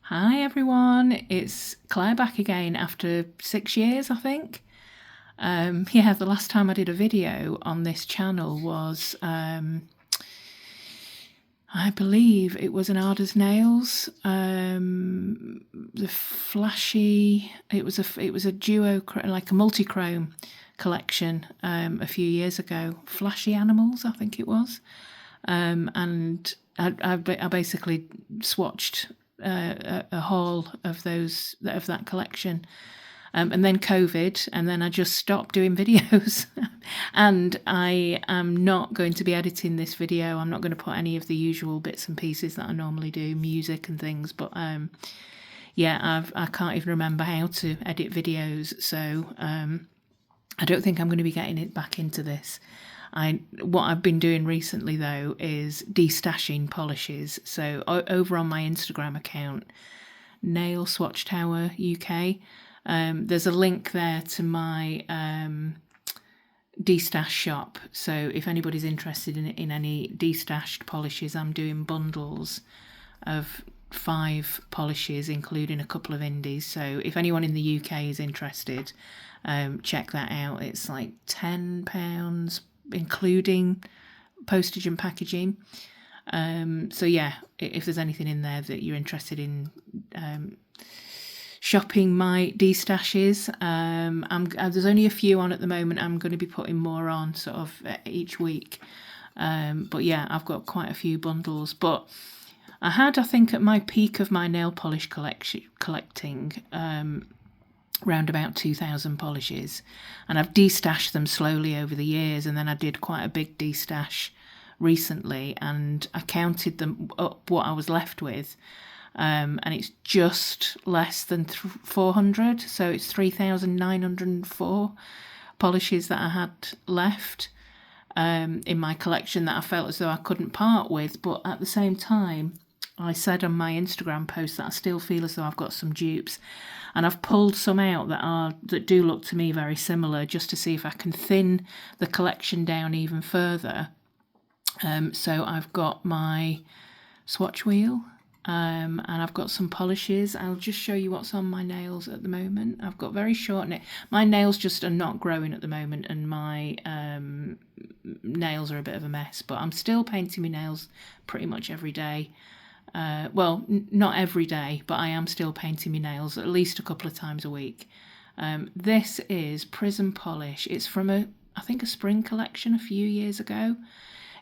Hi everyone, it's Claire back again after 6 years, I think. The last time I did a video on this channel was, I believe it was an Ada's Nails. The flashy, it was a duo, like a multi-chrome collection a few years ago. Flashy Animals, I think it was. And I basically swatched a haul of that collection, and then COVID, and then I just stopped doing videos. And I am not going to be editing this video. I'm not going to put any of the usual bits and pieces that I normally do, music and things. But I can't even remember how to edit videos, so I don't think I'm going to be getting it back into this. What I've been doing recently though is destashing polishes. So over on my Instagram account, Nail Swatch Tower UK, there's a link there to my destash shop. So if anybody's interested in any destashed polishes, I'm doing bundles of 5 polishes, including a couple of indies. So if anyone in the UK is interested, check that out. It's like £10, including postage and packaging. So yeah, if there's anything in there that you're interested in shopping my destashes, there's only a few on at the moment. I'm going to be putting more on sort of each week. But yeah, I've got quite a few bundles. But I think at my peak of my nail polish collecting, round about 2,000 polishes, and I've destashed them slowly over the years, and then I did quite a big destash recently, and I counted them up what I was left with, and it's just less than 400, so it's 3,904 polishes that I had left in my collection that I felt as though I couldn't part with. But at the same time, I said on my Instagram post that I still feel as though I've got some dupes, and I've pulled some out that do look to me very similar, just to see if I can thin the collection down even further. So I've got my swatch wheel, and I've got some polishes. I'll just show you what's on my nails at the moment. I've got very short nails. My nails just are not growing at the moment, and my nails are a bit of a mess, but I'm still painting my nails pretty much every day. Not every day, but I am still painting my nails at least a couple of times a week. This is Prism Polish. It's from I think a spring collection a few years ago.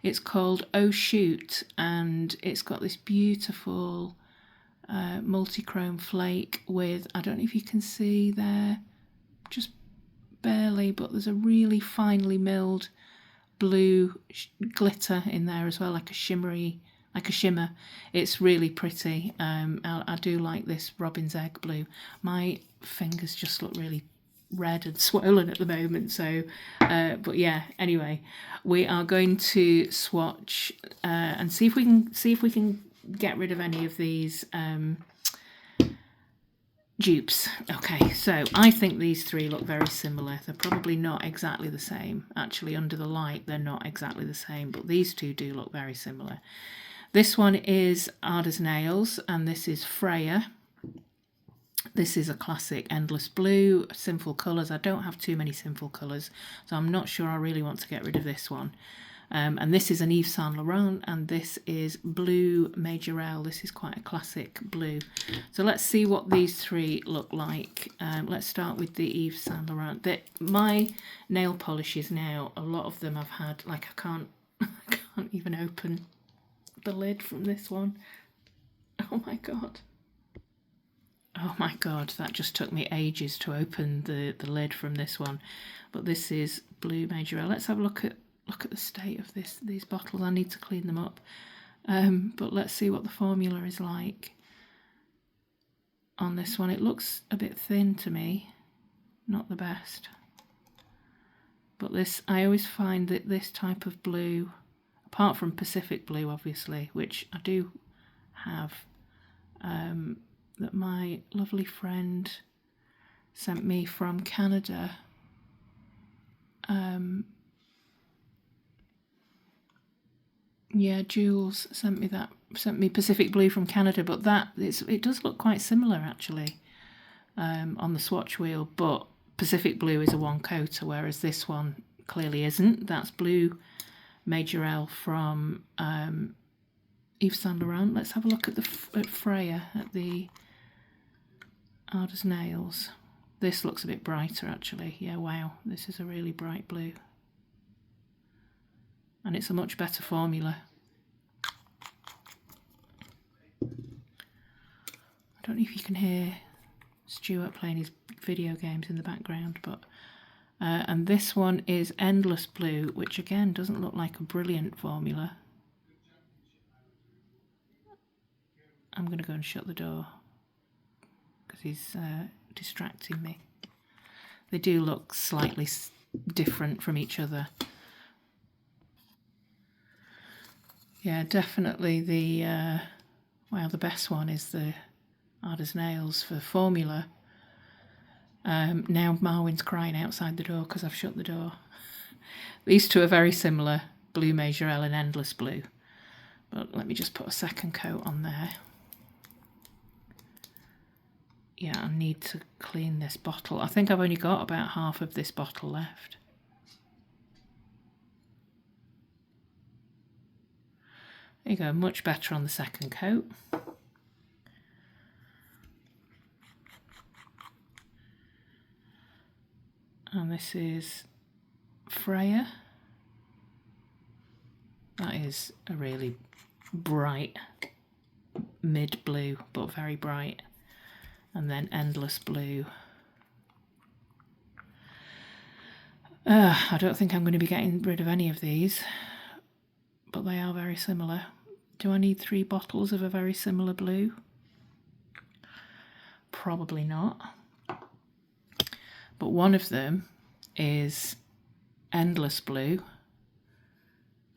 It's called Oh Shoot, and it's got this beautiful multi-chrome flake with, I don't know if you can see there, just barely, but there's a really finely milled blue glitter in there as well, like a shimmer. It's really pretty. I do like this robin's egg blue. My fingers just look really red and swollen at the moment, so but yeah, anyway, we are going to swatch and see if we can get rid of any of these dupes. Okay, so I think these 3 look very similar. They're probably not exactly the same. Actually, under the light, they're not exactly the same, but these 2 do look very similar. This one is Ada's Nails, and this is Freya. This is a classic Endless Blue, Sinful Colours. I don't have too many Sinful Colours, so I'm not sure I really want to get rid of this one. And this is an Yves Saint Laurent, and this is Blue Majorelle. This is quite a classic blue. So let's see what these 3 look like. Let's start with the Yves Saint Laurent. My nail polishes now, a lot of them I've had, like I can't even open the lid from this one. Oh my god, that just took me ages to open the lid from this one. But this is Blue Majorelle. Let's have a look at the state of these bottles. I need to clean them up, but let's see what the formula is like on this one. It looks a bit thin to me, not the best, but this, I always find that this type of blue, apart from Pacific Blue obviously, which I do have, that my lovely friend sent me from Canada. Yeah, Jules sent me that sent me Pacific Blue from Canada, but it does look quite similar actually on the swatch wheel, but Pacific Blue is a one coater, whereas this one clearly isn't. That's Blue Major L from Yves Saint Laurent. Let's have a look at at Freya, at the Ardous Nails. This looks a bit brighter actually. Yeah, wow, this is a really bright blue. And it's a much better formula. I don't know if you can hear Stuart playing his video games in the background, but and this one is Endless Blue, which again doesn't look like a brilliant formula. I'm going to go and shut the door because he's distracting me. They do look slightly different from each other. Yeah, definitely the best one is the Ardous Nails for formula. Now Marwin's crying outside the door because I've shut the door. These two are very similar, Blue Major L and Endless Blue. But let me just put a second coat on there. Yeah, I need to clean this bottle. I think I've only got about half of this bottle left. There you go, much better on the second coat. And this is Freya. That is a really bright mid blue, but very bright. And then Endless Blue. I don't think I'm going to be getting rid of any of these, but they are very similar. Do I need 3 bottles of a very similar blue? Probably not. But one of them is Endless Blue,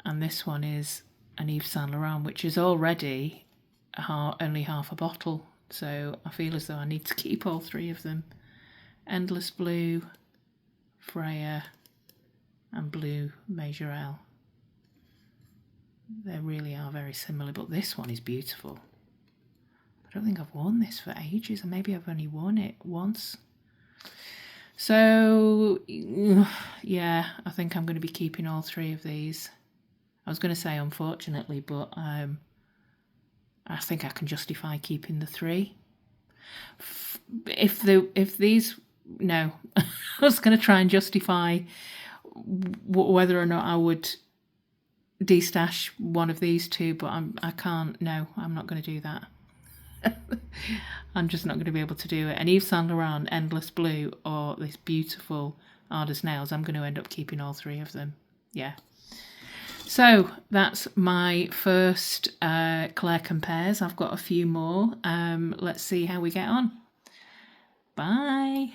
and this one is an Yves Saint Laurent, which is already only half a bottle. So I feel as though I need to keep all 3 of them. Endless Blue, Freya, and Blue Major L. They really are very similar, but this one is beautiful. I don't think I've worn this for ages, and maybe I've only worn it once. So, yeah, I think I'm going to be keeping all 3 of these. I was going to say unfortunately, but I think I can justify keeping the 3. If these, no, I was going to try and justify whether or not I would destash one of these 2, but I can't. No, I'm not going to do that. I'm just not going to be able to do it. And Yves Saint Laurent, Endless Blue, or this beautiful Ardous Nails, I'm going to end up keeping all 3 of them. Yeah. So that's my first Clare compares. I've got a few more. Let's see how we get on. Bye.